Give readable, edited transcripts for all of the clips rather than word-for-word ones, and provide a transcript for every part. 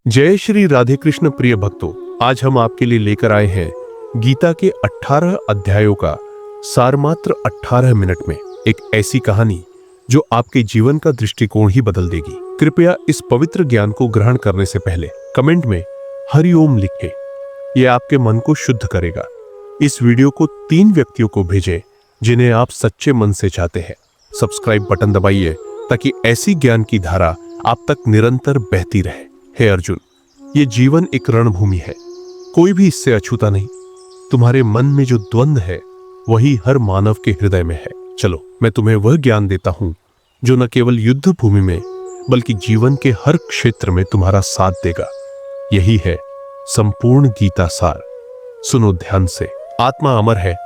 जय श्री राधे कृष्ण प्रिय भक्तों, आज हम आपके लिए लेकर आए हैं गीता के 18 अध्यायों का सार मात्र 18 मिनट में। एक ऐसी कहानी जो आपके जीवन का दृष्टिकोण ही बदल देगी। कृपया इस पवित्र ज्ञान को ग्रहण करने से पहले कमेंट में हरि ओम लिखें। यह आपके मन को शुद्ध करेगा। इस वीडियो को 3 व्यक्तियों को भेजें जिन्हें आप सच्चे मन से चाहते हैं। सब्सक्राइब बटन दबाइए ताकि ऐसी ज्ञान की धारा आप तक निरंतर बहती रहे। हे अर्जुन, ये जीवन एक रणभूमि है, कोई भी इससे अछूता नहीं। तुम्हारे मन में जो द्वंद्व है वही हर मानव के हृदय में है। चलो, मैं तुम्हें वह ज्ञान देता हूं जो न केवल युद्ध भूमि में बल्कि जीवन के हर क्षेत्र में तुम्हारा साथ देगा। यही है संपूर्ण गीता सार। सुनो ध्यान से। आत्मा अमर है,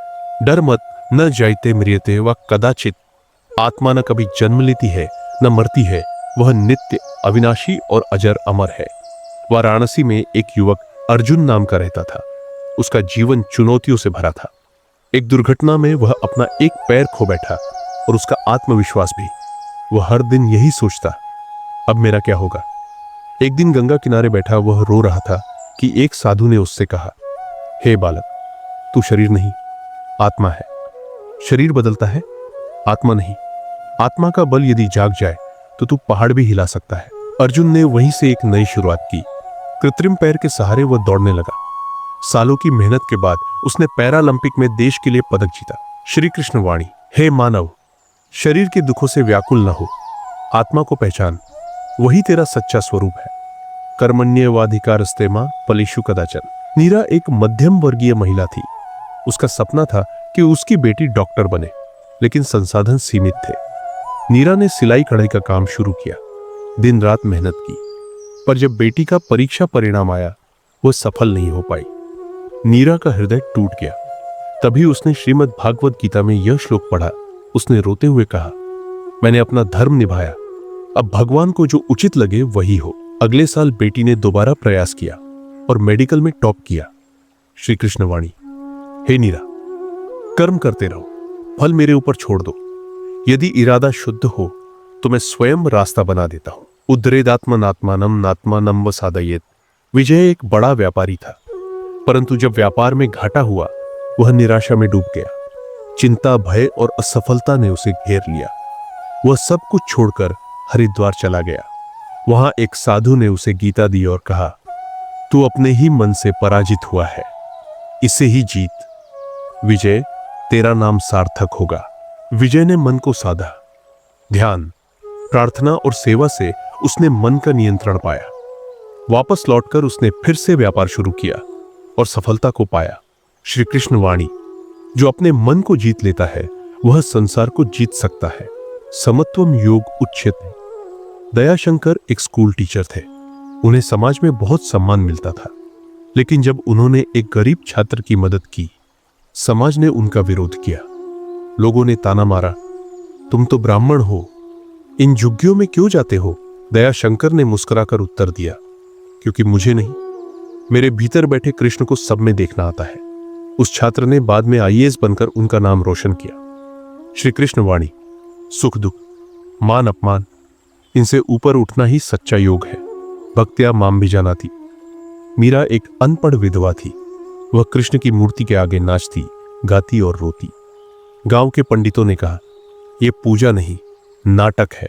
डर मत, न जायते म्रियते व कदाचित। आत्मा न कभी जन्म लेती है न मरती है, वह नित्य अविनाशी और अजर अमर है। वाराणसी में एक युवक अर्जुन नाम का रहता था। उसका जीवन चुनौतियों से भरा था। एक दुर्घटना में वह अपना एक पैर खो बैठा और उसका आत्मविश्वास भी। वह हर दिन यही सोचता, अब मेरा क्या होगा। एक दिन गंगा किनारे बैठा वह रो रहा था कि एक साधु ने उससे कहा, हे बालक, तू शरीर नहीं, आत्मा है। शरीर बदलता है, आत्मा नहीं। आत्मा का बल यदि जाग जाए तो तू पहाड़ भी हिला सकता है। अर्जुन ने वहीं से एक नई शुरुआत की। कृत्रिम पैर के सहारे वह दौड़ने लगा। सालों की मेहनत के बाद उसने पैरालंपिक में देश के लिए पदक जीता। श्री कृष्ण वाणी, हे मानव, शरीर के दुखों से व्याकुल न हो, आत्मा को पहचान, वही तेरा सच्चा स्वरूप है। कर्मण्येवाधिकारस्ते मां फलेषु कदाचन। नीरा एक मध्यम वर्गीय महिला थी। उसका सपना था कि उसकी बेटी डॉक्टर बने, लेकिन संसाधन सीमित थे। नीरा ने सिलाई कढ़ाई का काम शुरू किया, दिन रात मेहनत की, पर जब बेटी का परीक्षा परिणाम आया वह सफल नहीं हो पाई। नीरा का हृदय टूट गया। तभी उसने श्रीमद् भागवत गीता में यह श्लोक पढ़ा। उसने रोते हुए कहा, मैंने अपना धर्म निभाया, अब भगवान को जो उचित लगे वही हो। अगले साल बेटी ने दोबारा प्रयास किया और मेडिकल में टॉप किया। श्री कृष्ण वाणी, हे नीरा, कर्म करते रहो, फल मेरे ऊपर छोड़ दो। यदि इरादा शुद्ध हो तो मैं स्वयं रास्ता बना देता हूं। उद्धरेदात्मनात्मानम नात्मानम व साधयेत। विजय एक बड़ा व्यापारी था, परंतु जब व्यापार में घाटा हुआ वह निराशा में डूब गया। चिंता, भय और असफलता ने उसे घेर लिया। वह सब कुछ छोड़कर हरिद्वार चला गया। वहां एक साधु ने उसे गीता दी और कहा, तू अपने ही मन से पराजित हुआ है, इसे ही जीत। विजय, तेरा नाम सार्थक होगा। विजय ने मन को साधा। ध्यान, प्रार्थना और सेवा से उसने मन का नियंत्रण पाया। वापस लौटकर उसने फिर से व्यापार शुरू किया और सफलता को पाया। श्री कृष्ण वाणी, जो अपने मन को जीत लेता है वह संसार को जीत सकता है। समत्वम योग उच्यते। दयाशंकर एक स्कूल टीचर थे। उन्हें समाज में बहुत सम्मान मिलता था, लेकिन जब उन्होंने एक गरीब छात्र की मदद की, समाज ने उनका विरोध किया। लोगों ने ताना मारा, तुम तो ब्राह्मण हो, इन झुग्गियों में क्यों जाते हो। दयाशंकर ने मुस्कुराकर उत्तर दिया, क्योंकि मुझे नहीं, मेरे भीतर बैठे कृष्ण को सब में देखना आता है। उस छात्र ने बाद में आईएएस बनकर उनका नाम रोशन किया। श्री कृष्ण वाणी, सुख दुख, मान अपमान, इनसे ऊपर उठना ही सच्चा योग है। भक्त्या माम भी जानाती। मीरा एक अनपढ़ विधवा थी। वह कृष्ण की मूर्ति के आगे नाचती, गाती और रोती। गांव के पंडितों ने कहा, यह पूजा नहीं, नाटक है।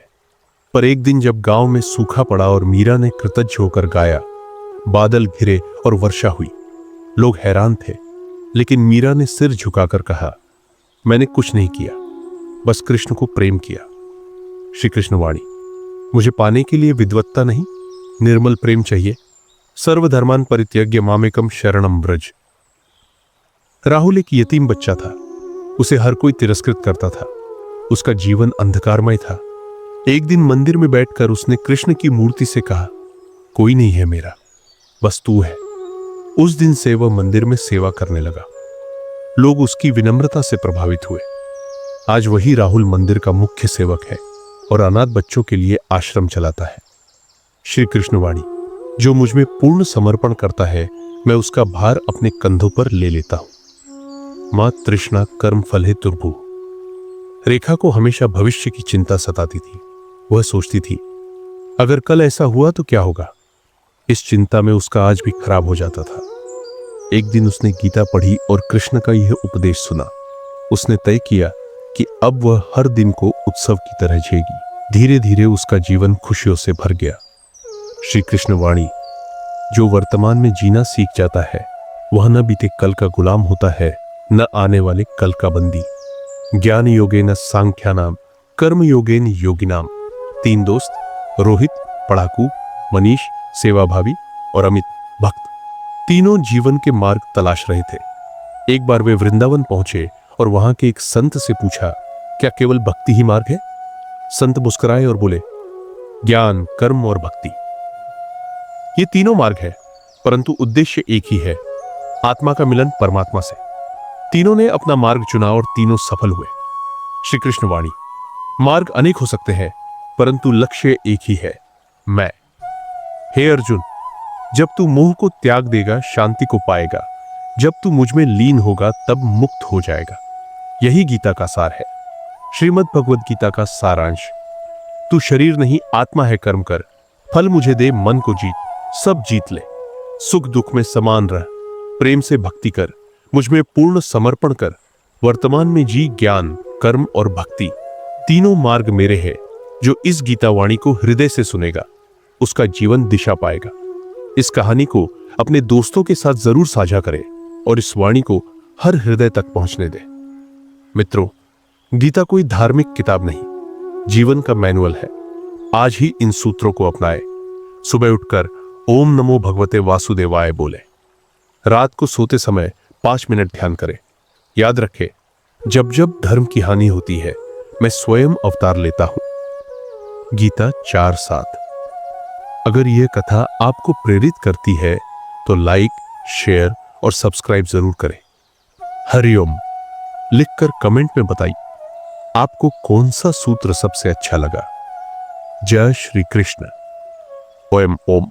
पर एक दिन जब गांव में सूखा पड़ा और मीरा ने कृतज्ञ होकर गाया, बादल घिरे और वर्षा हुई। लोग हैरान थे, लेकिन मीरा ने सिर झुकाकर कहा, मैंने कुछ नहीं किया, बस कृष्ण को प्रेम किया। श्री कृष्ण वाणी, मुझे पाने के लिए विद्वत्ता नहीं, निर्मल प्रेम चाहिए। सर्वधर्मान परित्यज्य मामेकम शरणम व्रज। राहुल एक यतीम बच्चा था। उसे हर कोई तिरस्कृत करता था। उसका जीवन अंधकारमय था। एक दिन मंदिर में बैठकर उसने कृष्ण की मूर्ति से कहा, कोई नहीं है मेरा, बस तू है। उस दिन से वह मंदिर में सेवा करने लगा। लोग उसकी विनम्रता से प्रभावित हुए। आज वही राहुल मंदिर का मुख्य सेवक है और अनाथ बच्चों के लिए आश्रम चलाता है। श्री कृष्ण वाणी, जो मुझ में पूर्ण समर्पण करता है मैं उसका भार अपने कंधों पर ले लेता हूं। मां तृष्णा कर्म फल है तुर्भु। रेखा को हमेशा भविष्य की चिंता सताती थी। वह सोचती थी, अगर कल ऐसा हुआ तो क्या होगा। इस चिंता में उसका आज भी खराब हो जाता था। एक दिन उसने गीता पढ़ी और कृष्ण का यह उपदेश सुना। उसने तय किया कि अब वह हर दिन को उत्सव की तरह जिएगी। धीरे धीरे उसका जीवन खुशियों से भर गया। श्री कृष्ण वाणी, जो वर्तमान में जीना सीख जाता है वह न बीते कल का गुलाम होता है, न आने वाले कल का बंदी। ज्ञान योगेन सांख्यानाम, कर्म योगेन योगिनाम। 3 दोस्त, रोहित पढ़ाकू, मनीष सेवाभावी और अमित भक्त, तीनों जीवन के मार्ग तलाश रहे थे। एक बार वे वृंदावन पहुंचे और वहां के एक संत से पूछा, क्या केवल भक्ति ही मार्ग है? संत मुस्कुराए और बोले, ज्ञान, कर्म और भक्ति, ये तीनों मार्ग है, परंतु उद्देश्य एक ही है, आत्मा का मिलन परमात्मा से। तीनों ने अपना मार्ग चुना और तीनों सफल हुए। श्री कृष्ण वाणी, मार्ग अनेक हो सकते हैं परंतु लक्ष्य एक ही है, मैं। हे अर्जुन, जब तू मोह को त्याग देगा शांति को पाएगा। जब तू मुझ में लीन होगा तब मुक्त हो जाएगा। यही गीता का सार है, श्रीमद् भगवद गीता का सारांश। तू शरीर नहीं आत्मा है, कर्म कर, फल मुझे दे, मन को जीत, सब जीत ले। सुख दुख में समान रह, प्रेम से भक्ति कर, मुझ में पूर्ण समर्पण कर। वर्तमान में जी ज्ञान, कर्म और भक्ति, तीनों मार्ग मेरे हैं। जो इस गीता वाणी को हृदय से सुनेगा उसका जीवन दिशा पाएगा। इस कहानी को अपने दोस्तों के साथ जरूर साझा करें और इस वाणी को हर हृदय तक पहुंचने दें। मित्रों, गीता कोई धार्मिक किताब नहीं, जीवन का मैनुअल है। आज ही इन सूत्रों को अपनाएं। सुबह उठकर ओम नमो भगवते वासुदेवाय बोले। रात को सोते समय 5 मिनट ध्यान करें। याद रखें, जब जब धर्म की हानि होती है मैं स्वयं अवतार लेता हूं। गीता 4:7। अगर यह कथा आपको प्रेरित करती है तो लाइक, शेयर और सब्सक्राइब जरूर करें। हरिओम लिखकर कमेंट में बताइए आपको कौन सा सूत्र सबसे अच्छा लगा। जय श्री कृष्ण। ओम ओम।